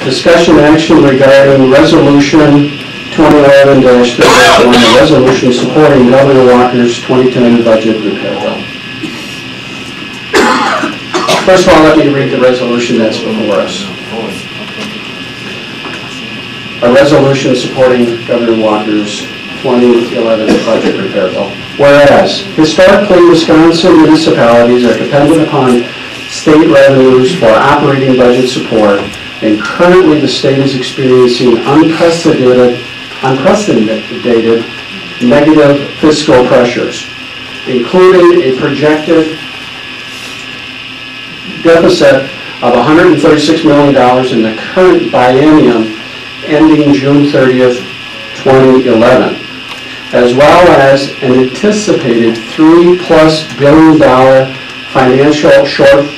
Discussion action regarding Resolution 2011-3-1, a resolution supporting Governor Walker's 2010 budget repair bill. First of all, let me read the resolution that's before us. A resolution supporting Governor Walker's 2011 budget repair bill. Whereas, historically, Wisconsin municipalities are dependent upon state revenues for operating budget support, and currently the state is experiencing unprecedented negative fiscal pressures, including a projected deficit of $136 million in the current biennium ending June 30th, 2011, as well as an anticipated $3+ billion financial shortfall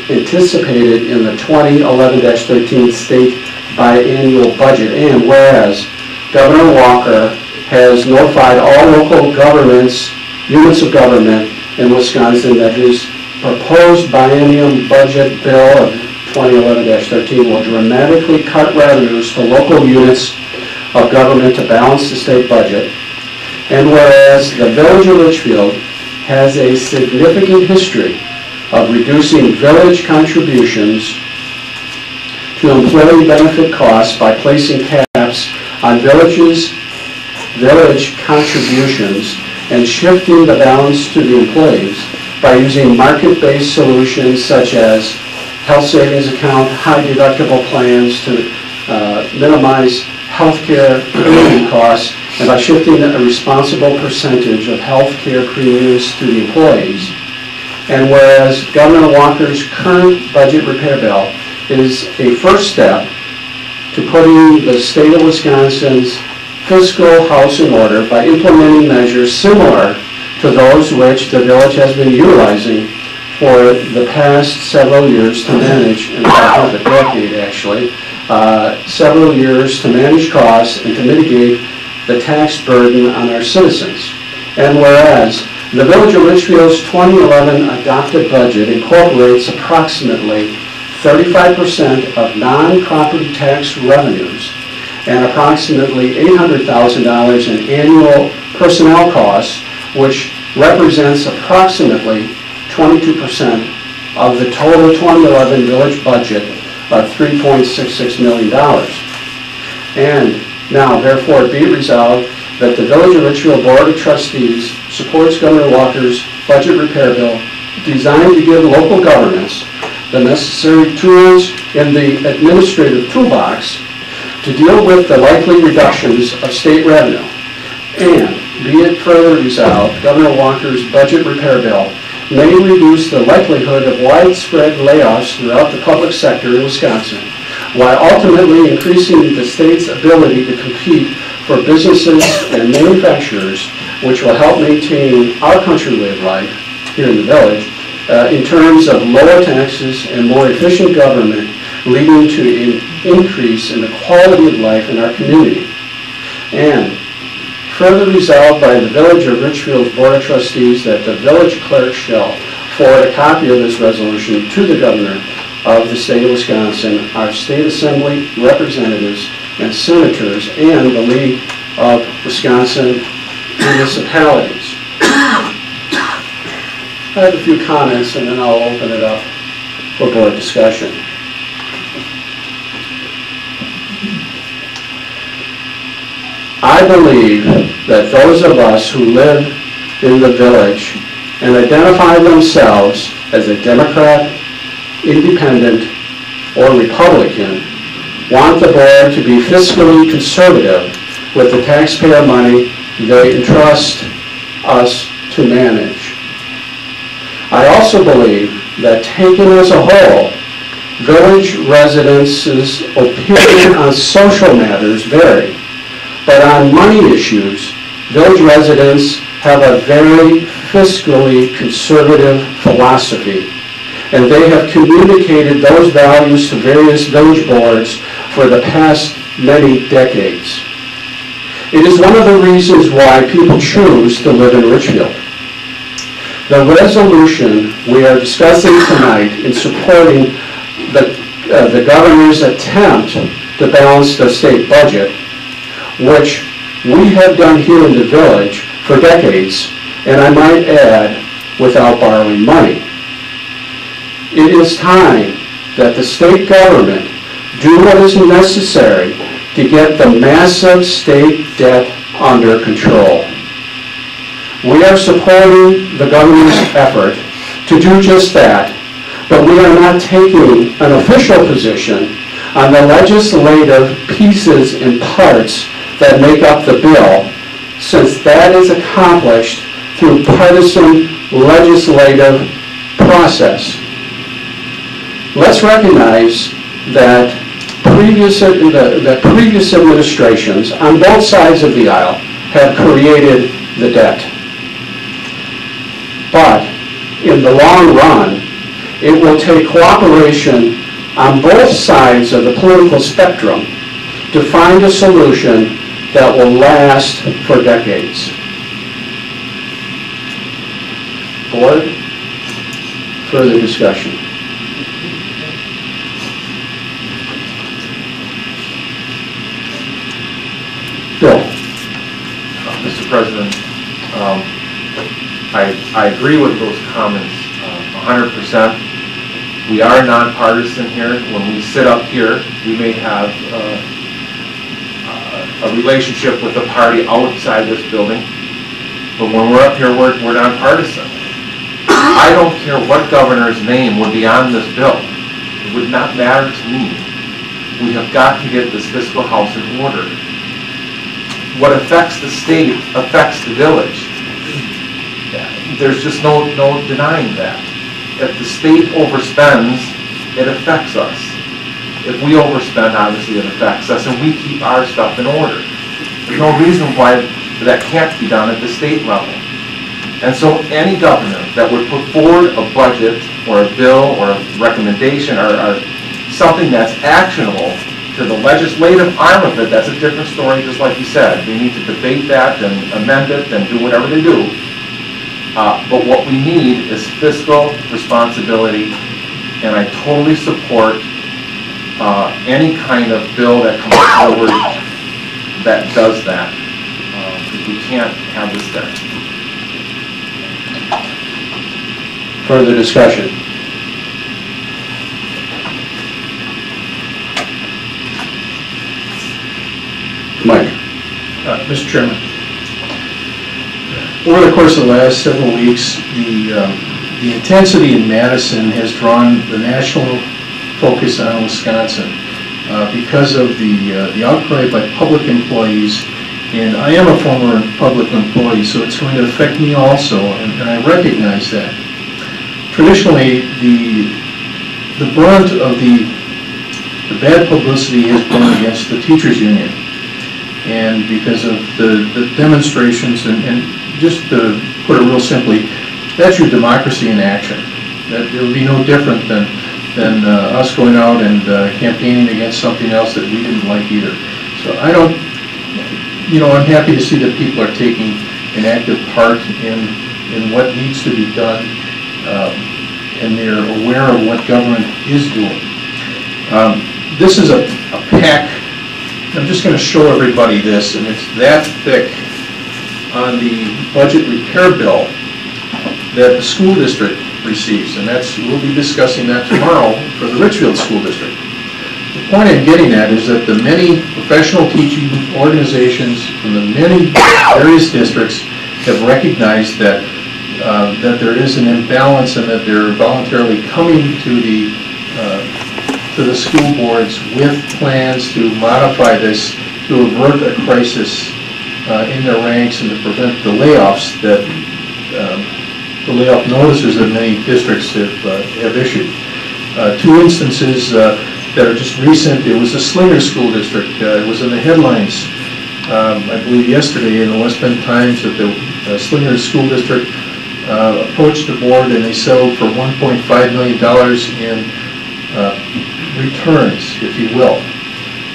anticipated in the 2011-13 state biannual budget. And whereas Governor Walker has notified all local governments, units of government in Wisconsin that his proposed biennium budget bill of 2011-13 will dramatically cut revenues to local units of government to balance the state budget. And whereas the Village of Richfield has a significant history of reducing village contributions to employee benefit costs by placing caps on village contributions and shifting the balance to the employees by using market-based solutions such as health savings account, high deductible plans to minimize healthcare premium costs, and by shifting a responsible percentage of healthcare premiums to the employees. And whereas Governor Walker's current budget repair bill is a first step to putting the state of Wisconsin's fiscal house in order by implementing measures similar to those which the village has been utilizing for the past several years to manage, in fact, a decade actually, several years to manage costs and to mitigate the tax burden on our citizens. And whereas the Village of Richfield's 2011 adopted budget incorporates approximately 35% of non-property tax revenues and approximately $800,000 in annual personnel costs, which represents approximately 22% of the total 2011 village budget of $3.66 million. And now, therefore, be it resolved that the Village of Richfield Board of Trustees supports Governor Walker's budget repair bill designed to give local governments the necessary tools in the administrative toolbox to deal with the likely reductions of state revenue. And be it further resolved, Governor Walker's budget repair bill may reduce the likelihood of widespread layoffs throughout the public sector in Wisconsin, while ultimately increasing the state's ability to compete for businesses and manufacturers, which will help maintain our country way of life here in the village in terms of lower taxes and more efficient government, leading to an increase in the quality of life in our community. And further resolved by the Village of Richfield's Board of Trustees that the village clerk shall forward a copy of this resolution to the Governor of the state of Wisconsin, our state assembly representatives and senators, and the League of Wisconsin Municipalities. I have a few comments and then I'll open it up for board discussion. I believe that those of us who live in the village and identify themselves as a Democrat, Independent, or Republican want the board to be fiscally conservative with the taxpayer money they entrust us to manage. I also believe that taken as a whole, village residents' opinion on social matters vary. But on money issues, village residents have a very fiscally conservative philosophy, and they have communicated those values to various village boards for the past many decades. It is one of the reasons why people choose to live in Richfield. The resolution we are discussing tonight in supporting the the governor's attempt to balance the state budget, which we have done here in the village for decades, and I might add, without borrowing money. It is time that the state government do what is necessary to get the massive state debt under control. We are supporting the governor's effort to do just that, but we are not taking an official position on the legislative pieces and parts that make up the bill, since that is accomplished through partisan legislative process. Let's recognize that previous administrations on both sides of the aisle have created the debt. But in the long run, it will take cooperation on both sides of the political spectrum to find a solution that will last for decades. Board, further discussion. Bill. Mr. President, I agree with those comments 100%. We are nonpartisan here. When we sit up here, we may have a relationship with the party outside this building, but when we're up here, we're nonpartisan. I don't care what governor's name would be on this bill. It would not matter to me. We have got to get this fiscal house in order. What affects the state affects the village. There's just no denying that. If the state overspends, it affects us. If we overspend, obviously it affects us, and we keep our stuff in order. There's no reason why that can't be done at the state level. And so any governor that would put forward a budget or a bill or a recommendation or something that's actionable to the legislative arm of it, that's a different story, just like you said. They need to debate that and amend it and do whatever they do. But what we need is fiscal responsibility, and I totally support any kind of bill that comes forward that does that. We can't have this debt. Further discussion. Mike. Mr. Chairman, over the course of the last several weeks, the intensity in Madison has drawn the national focus on Wisconsin because of the outcry by public employees. And I am a former public employee, so it's going to affect me also, and I recognize that. Traditionally, the brunt of the bad publicity has been against the teachers' union. And because of the demonstrations, and just to put it real simply, that's your democracy in action. That it would be no different than us going out and campaigning against something else that we didn't like either. So I don't, I'm happy to see that people are taking an active part in what needs to be done, and they're aware of what government is doing. This is a pack. I'm just going to show everybody this, and it's that thick on the budget repair bill that the school district receives, and we'll be discussing that tomorrow for the Richfield School District. The point I'm getting at is that the many professional teaching organizations from the many various districts have recognized that there is an imbalance, and that they're voluntarily coming to the school boards with plans to modify this to avert a crisis in their ranks and to prevent the layoffs that the layoff notices that many districts have issued. Two instances that are just recent. It was the Slinger School District. It was in the headlines, I believe yesterday in the West Bend Times, that the Slinger School District approached the board and they settled for $1.5 million in returns, if you will.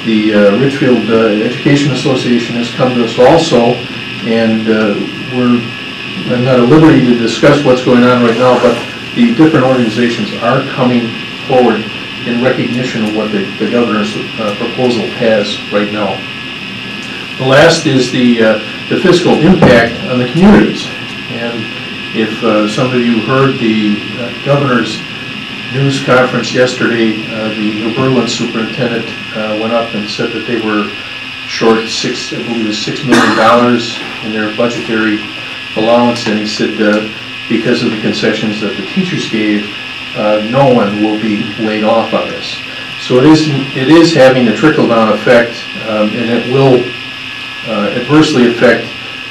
The Richfield Education Association has come to us also, and I'm not at liberty to discuss what's going on right now, but the different organizations are coming forward in recognition of what the governor's proposal has right now. The last is the fiscal impact on the communities. And if some of you heard the governor's news conference yesterday, the New Berlin superintendent went up and said that they were short I believe it was $6 million in their budgetary allowance, and he said because of the concessions that the teachers gave, no one will be laid off on this. So it is having a trickle-down effect, and it will adversely affect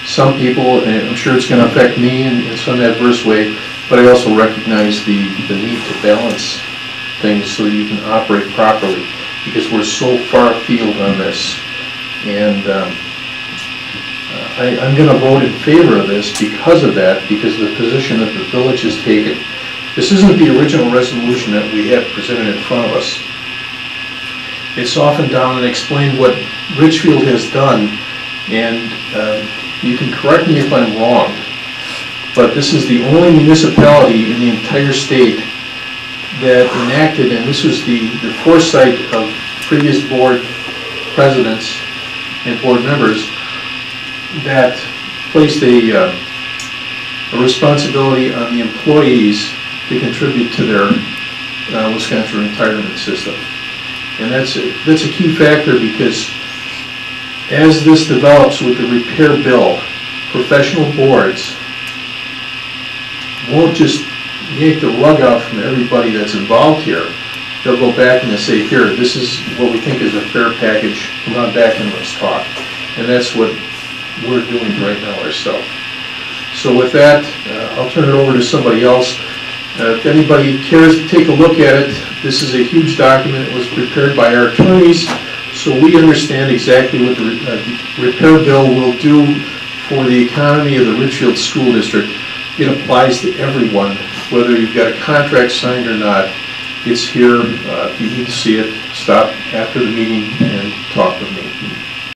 some people, and I'm sure it's going to affect me in some adverse way, but I also recognize the need to balance things so that you can operate properly, because we're so far afield on this. And I'm going to vote in favor of this because of that, because of the position that the village has taken. This isn't the original resolution that we have presented in front of us. It's often down and explained what Richfield has done, and you can correct me if I'm wrong, but this is the only municipality in the entire state that enacted, and this was the foresight of previous board presidents and board members, that placed a responsibility on the employees to contribute to their Wisconsin retirement system. And that's a key factor, because as this develops with the repair bill, professional boards won't just yank the rug out from everybody that's involved here. They'll go back and they'll say, here, this is what we think is a fair package, come on back and let's talk. And that's what we're doing right now ourselves. So with that, I'll turn it over to somebody else. If anybody cares to take a look at it, this is a huge document. It was prepared by our attorneys, so we understand exactly what the repair bill will do for the economy of the Richfield School District. It applies to everyone, whether you've got a contract signed or not. It's here. If you need to see it, stop after the meeting and talk with me.